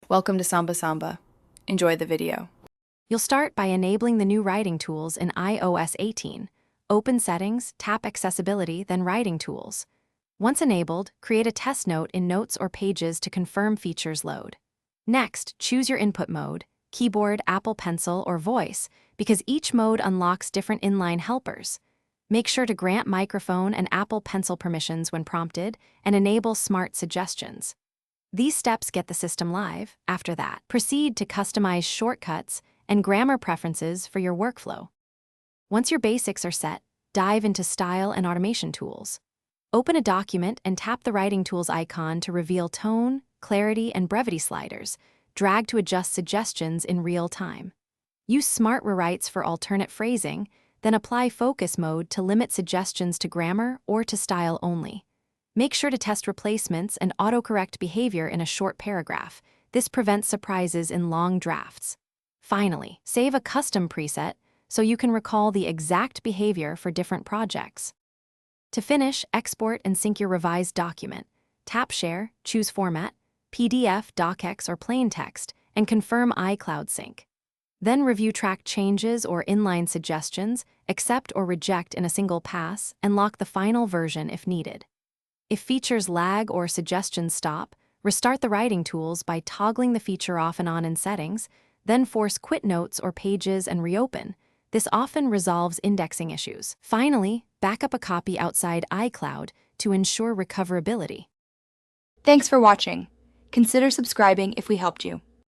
Welcome to Samba Samba. Enjoy the video. You'll start by enabling the new writing tools in iOS 18. Open Settings, tap Accessibility, then Writing Tools. Once enabled, create a test note in Notes or Pages to confirm features load. Next, choose your input mode, keyboard, Apple Pencil, or voice, because each mode unlocks different inline helpers. Make sure to grant microphone and Apple Pencil permissions when prompted, and enable Smart Suggestions. These steps get the system live. After that, proceed to customize shortcuts and grammar preferences for your workflow. Once your basics are set, dive into Style and Automation tools. Open a document and tap the Writing Tools icon to reveal tone, clarity, and brevity sliders. Drag to adjust suggestions in real time. Use Smart Rewrites for alternate phrasing, then apply Focus Mode to limit suggestions to grammar or to style only. Make sure to test replacements and autocorrect behavior in a short paragraph. This prevents surprises in long drafts. Finally, save a custom preset so you can recall the exact behavior for different projects. To finish, export and sync your revised document. Tap Share, choose Format, PDF, DocX, or plain text, and confirm iCloud sync. Then review track changes or inline suggestions, accept or reject in a single pass, and lock the final version if needed. If features lag or suggestions stop, restart the writing tools by toggling the feature off and on in Settings, then force Quit Notes or Pages and reopen. This often resolves indexing issues. Finally, back up a copy outside iCloud to ensure recoverability. Thanks for watching. Consider subscribing if we helped you.